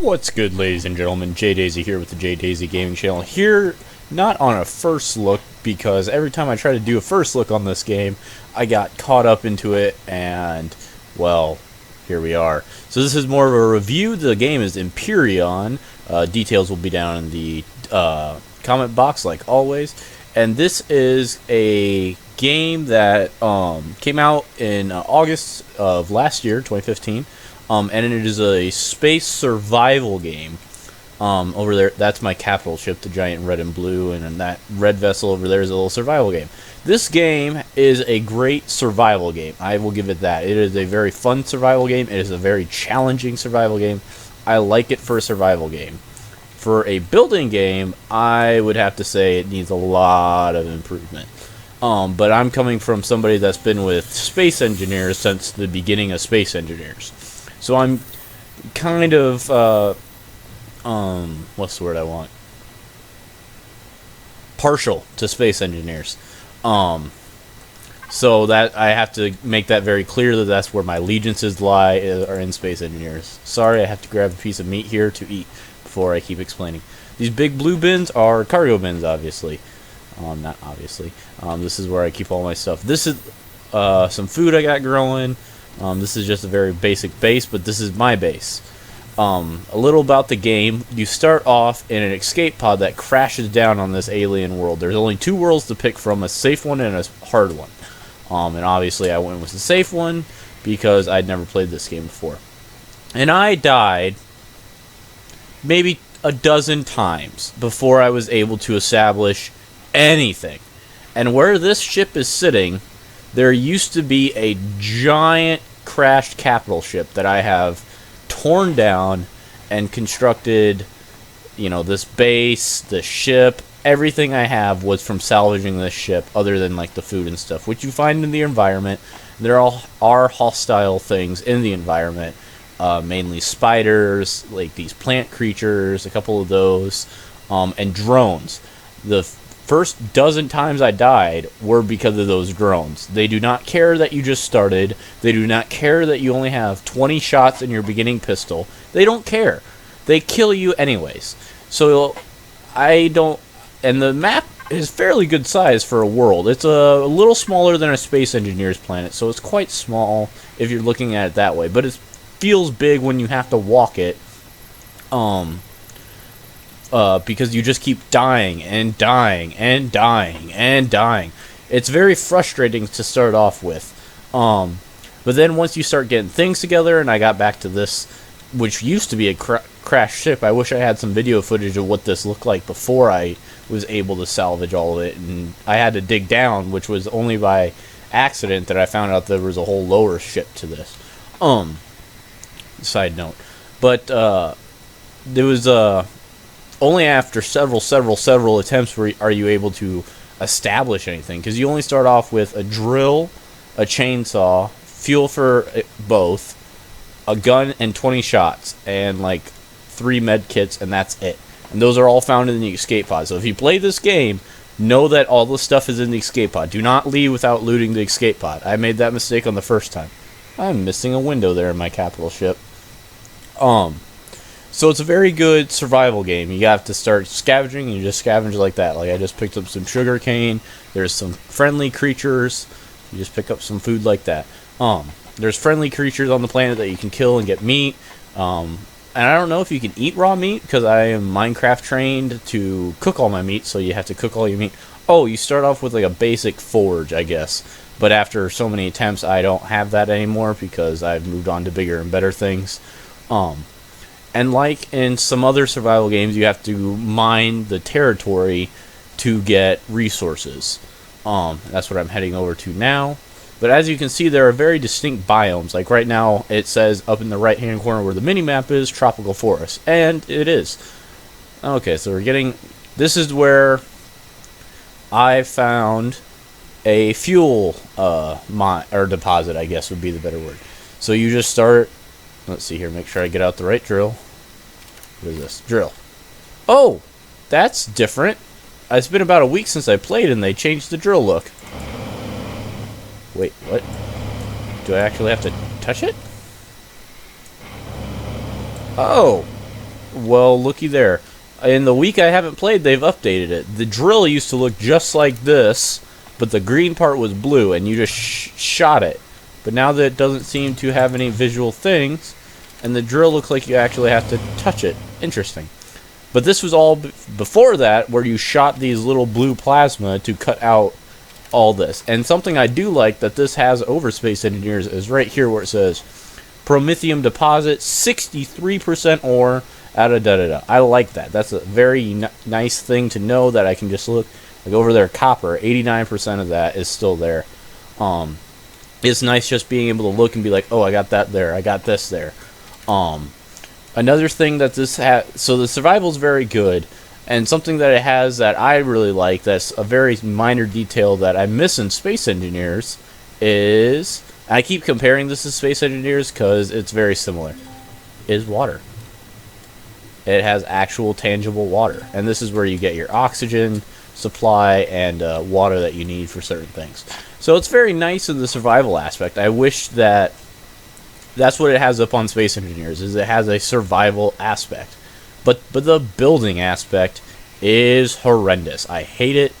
What's good, ladies and gentlemen? JDaisy here with the JDaisy Gaming Channel. Here, not on a first look, because every time I try to do a first look on this game, I got caught up into it, and, well, here we are. So this is more of a review. The game is Empyrion. Details will be down in the comment box, like always. And this is a game that came out in August of last year, 2015. And it is a space survival game. Over there, that's my capital ship, the giant red and blue, and that red vessel over there is a little survival game. This game is a great survival game. I will give it that. It is a very fun survival game. It is a very challenging survival game. I like it for a survival game. For a building game, I would have to say it needs a lot of improvement. But I'm coming from somebody that's been with space engineers since the beginning of space engineers. So I'm kind of, what's the word I want? Partial to space engineers. So that I have to make that very clear that that's where my allegiances lie, are in space engineers. Sorry, I have to grab a piece of meat here to eat before I keep explaining. These big blue bins are cargo bins, obviously. Not obviously. This is where I keep all my stuff. This is some food I got growing. This is just a very basic base, but this is my base. A little about the game. You start off in an escape pod that crashes down on this alien world. There's only two worlds to pick from, a safe one and a hard one. And obviously I went with the safe one because I'd never played this game before. And I died maybe a dozen times before I was able to establish anything. And where this ship is sitting, there used to be a giant crashed capital ship that I have torn down and constructed. You know, this base, the ship, everything I have was from salvaging this ship, other than like the food and stuff, which you find in the environment. There are hostile things in the environment, mainly spiders, like these plant creatures, a couple of those, and drones. The first dozen times I died were because of those drones. They do not care that you just started. They do not care that you only have 20 shots in your beginning pistol. They don't care. They kill you anyways. So I don't... And the map is fairly good size for a world. It's a little smaller than a Space Engineer's planet, so it's quite small if you're looking at it that way. But it feels big when you have to walk it. Because you just keep dying and dying and dying and dying. It's very frustrating to start off with. But then once you start getting things together, and I got back to this, which used to be a crashed ship. I wish I had some video footage of what this looked like before I was able to salvage all of it. And I had to dig down, which was only by accident that I found out there was a whole lower ship to this. Side note. But, there was, only after several attempts are you able to establish anything. Because you only start off with a drill, a chainsaw, fuel for both, a gun, and 20 shots. And like 3 med kits, and that's it. And those are all found in the escape pod. So if you play this game, know that all the stuff is in the escape pod. Do not leave without looting the escape pod. I made that mistake on the first time. I'm missing a window there in my capital ship. So it's a very good survival game. You have to start scavenging, and you just scavenge like that. Like I just picked up some sugar cane. There's some friendly creatures. You just pick up some food like that. There's friendly creatures on the planet that you can kill and get meat. And I don't know if you can eat raw meat, because I am Minecraft trained to cook all my meat, so you have to cook all your meat. Oh, you start off with like a basic forge, I guess. But after so many attempts, I don't have that anymore because I've moved on to bigger and better things. And like in some other survival games, you have to mine the territory to get resources. That's what I'm heading over to now. But as you can see, there are very distinct biomes. Like right now, it says up in the right-hand corner where the mini-map is, Tropical Forest. And it is. Okay, so we're getting... This is where I found a fuel or deposit, I guess would be the better word. So you just start... Let's see here, make sure I get out the right drill. What is this? Drill. Oh! That's different. It's been about a week since I played and they changed the drill look. Wait, what? Do I actually have to touch it? Oh! Well, looky there. In the week I haven't played, they've updated it. The drill used to look just like this, but the green part was blue, and you just shot it. But now that it doesn't seem to have any visual things, and the drill looks like you actually have to touch it. Interesting. But this was all before that, where you shot these little blue plasma to cut out all this. And something I do like that this has over Space Engineers is right here where it says Promethium deposit, 63% ore, out of da-da-da. I like that. That's a very nice thing to know, that I can just look. Like over there, copper, 89% of that is still there. It's nice just being able to look and be like, oh, I got that there, I got this there. Another thing that this has, so the survival is very good, and something that it has that I really like, that's a very minor detail that I miss in Space Engineers, is, I keep comparing this to Space Engineers because it's very similar, is water. It has actual tangible water, and this is where you get your oxygen supply and water that you need for certain things. So it's very nice in the survival aspect. I wish that that's what it has up on Space Engineers, is it has a survival aspect. But the building aspect is horrendous. I hate it.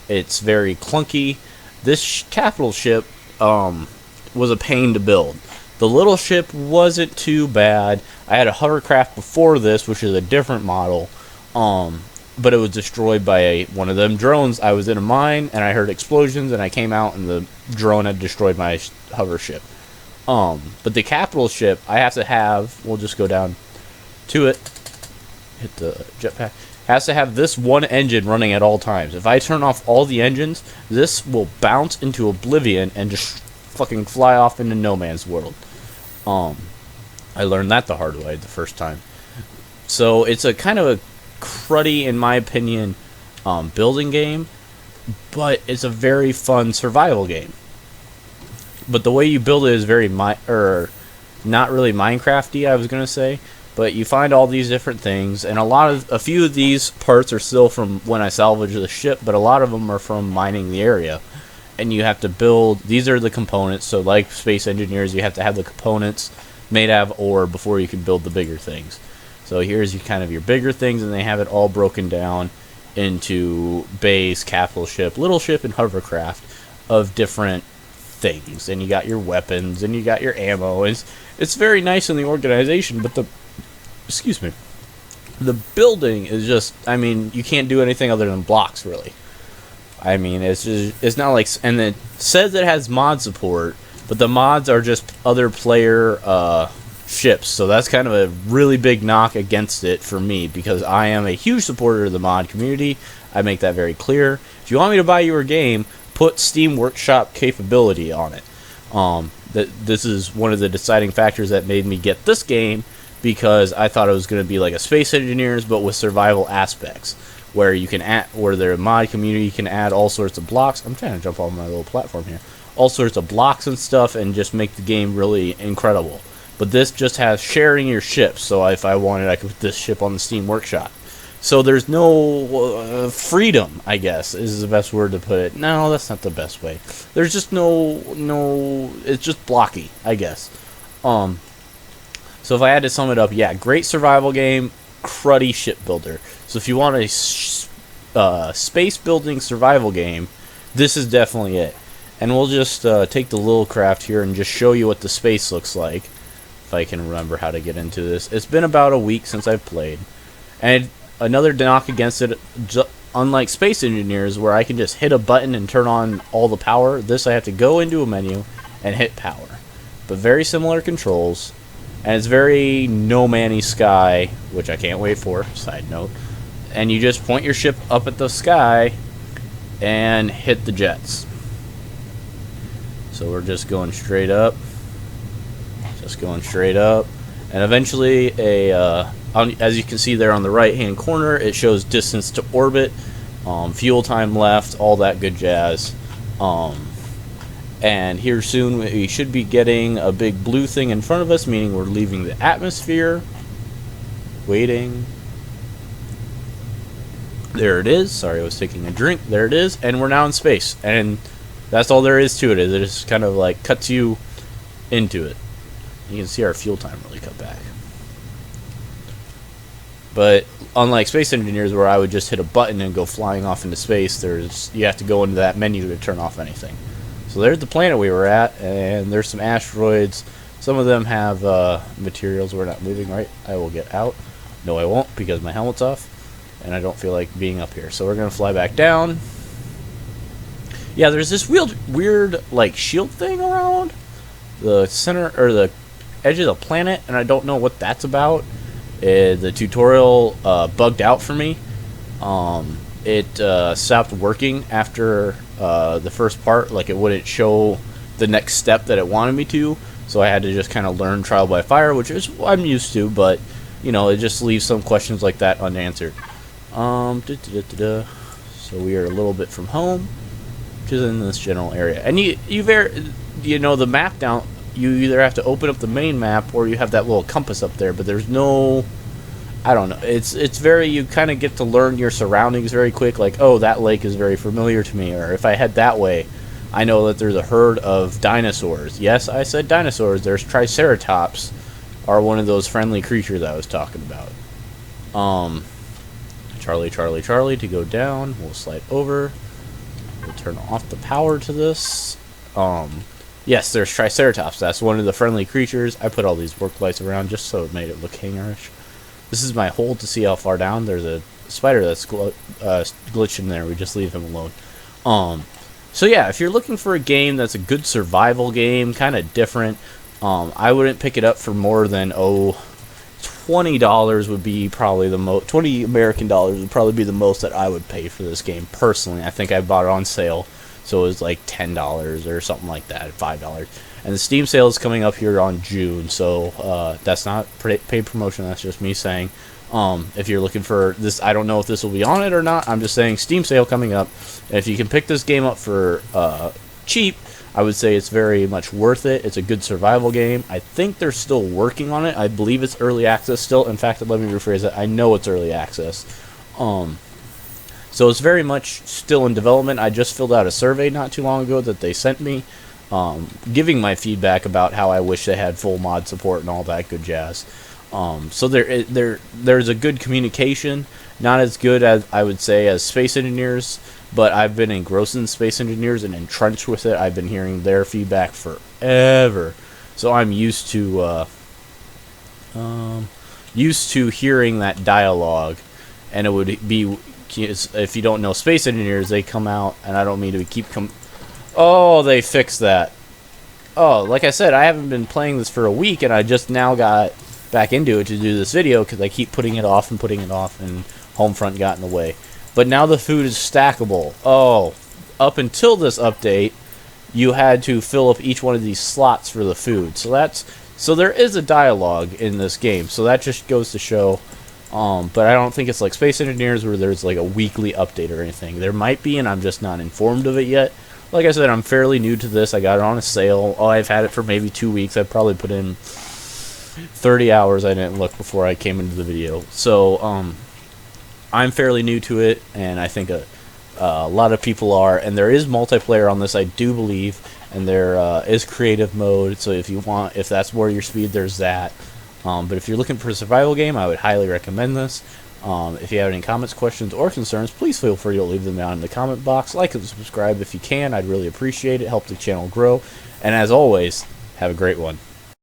It's very clunky. This capital ship was a pain to build. The little ship wasn't too bad. I had a hovercraft before this, which is a different model, but it was destroyed by one of them drones. I was in a mine, and I heard explosions, and I came out, and the drone had destroyed my hover ship. But the capital ship, I have to have, we'll just go down to it, hit the jetpack, has to have this one engine running at all times. If I turn off all the engines, this will bounce into oblivion and just fucking fly off into no man's world. I learned that the hard way the first time. So it's a kind of a cruddy, in my opinion, building game, but it's a very fun survival game. But the way you build it is very not really Minecrafty, I was gonna say. But you find all these different things, and a few of these parts are still from when I salvaged the ship, but a lot of them are from mining the area. And you have to build, these are the components, so like Space Engineers, you have to have the components made out of ore before you can build the bigger things. So here's kind of your bigger things, and they have it all broken down into base, capital ship, little ship, and hovercraft of different things. And you got your weapons, and you got your ammo. It's very nice in the organization, but the building is just, I mean, you can't do anything other than blocks, really. I mean, it's not like, and it says it has mod support, but the mods are just other player ships, so that's kind of a really big knock against it for me, because I am a huge supporter of the mod community. I make that very clear. If you want me to buy your game, put Steam Workshop capability on it. This is one of the deciding factors that made me get this game, because I thought it was going to be like a Space Engineers, but with survival aspects, where you can add, where their mod community can add all sorts of blocks. I'm trying to jump on my little platform here. All sorts of blocks and stuff, and just make the game really incredible. But this just has sharing your ships, so if I wanted, I could put this ship on the Steam Workshop. So there's no freedom, I guess, is the best word to put it. No, that's not the best way. There's just no, it's just blocky, I guess. So if I had to sum it up, yeah, great survival game, cruddy ship builder. So if you want a space building survival game, this is definitely it. And we'll just take the little craft here and just show you what the space looks like, if I can remember how to get into this. It's been about a week since I've played. And another knock against it, unlike Space Engineers, where I can just hit a button and turn on all the power, this I have to go into a menu and hit power. But very similar controls. And it's very No Man's Sky, which I can't wait for, side note. And you just point your ship up at the sky and hit the jets. So we're just going straight up. Just going straight up. And eventually, as you can see there on the right-hand corner, it shows distance to orbit, fuel time left, all that good jazz. And here soon we should be getting a big blue thing in front of us, meaning we're leaving the atmosphere. Waiting. There it is. Sorry, I was taking a drink. There it is. And we're now in space. And that's all there is to it. It just kind of like cuts you into it. You can see our fuel time really cut back. But unlike Space Engineers, where I would just hit a button and go flying off into space, you have to go into that menu to turn off anything. So there's the planet we were at, and there's some asteroids. Some of them have materials. We're not moving, right? I will get out. No, I won't, because my helmet's off, and I don't feel like being up here. So we're going to fly back down. Yeah, there's this weird like shield thing around the center, or the edge of the planet, and I don't know what that's about. The tutorial bugged out for me. It stopped working after the first part. Like, it wouldn't show the next step that it wanted me to, so I had to just kind of learn trial by fire, which is what I'm used to, but you know, it just leaves some questions like that unanswered. So we are a little bit from home, which is in this general area, and you know, the map down, you either have to open up the main map or you have that little compass up there, but there's no, I don't know, it's very, you kind of get to learn your surroundings very quick, like, oh, that lake is very familiar to me, or if I head that way, I know that there's a herd of dinosaurs. Yes, I said dinosaurs. There's Triceratops, are one of those friendly creatures I was talking about. Charlie, Charlie, Charlie to go down. We'll slide over. We'll turn off the power to this. Yes, there's Triceratops. That's one of the friendly creatures. I put all these work lights around just so it made it look hangerish. This is my hole to see how far down. There's a spider that's glitched in there. We just leave him alone. So yeah, if you're looking for a game that's a good survival game, kind of different, I wouldn't pick it up for more than, $20 would be probably the most. 20 American dollars would probably be the most that I would pay for this game personally. I think I bought it on sale, so it was like $10 or something like that, $5. And the Steam sale is coming up here on June, so that's not paid promotion. That's just me saying, if you're looking for this, I don't know if this will be on it or not. I'm just saying Steam sale coming up. And if you can pick this game up for cheap, I would say it's very much worth it. It's a good survival game. I think they're still working on it. I believe it's early access still. In fact, let me rephrase it. I know it's early access. So it's very much still in development. I just filled out a survey not too long ago that they sent me, giving my feedback about how I wish they had full mod support and all that good jazz. So there's a good communication. Not as good as, I would say, as Space Engineers, but I've been engrossed in Space Engineers and entrenched with it. I've been hearing their feedback forever, so I'm used to hearing that dialogue. And it would be, if you don't know Space Engineers, they come out, and I don't mean to oh, they fixed that. Oh, like I said, I haven't been playing this for a week, and I just now got back into it to do this video because I keep putting it off, and Homefront got in the way. But now the food is stackable. Oh, up until this update, you had to fill up each one of these slots for the food. So there is a dialogue in this game. So that just goes to show. But I don't think it's like Space Engineers where there's like a weekly update or anything. There might be, and I'm just not informed of it yet. Like I said, I'm fairly new to this. I got it on a sale. Oh, I've had it for maybe 2 weeks. I've probably put in 30 hours. I didn't look before I came into the video. So, I'm fairly new to it, and I think a lot of people are. And there is multiplayer on this, I do believe, and there is creative mode. So if that's more your speed, there's that. But if you're looking for a survival game, I would highly recommend this. If you have any comments, questions, or concerns, please feel free to leave them down in the comment box. Like and subscribe if you can. I'd really appreciate it. Help the channel grow. And as always, have a great one.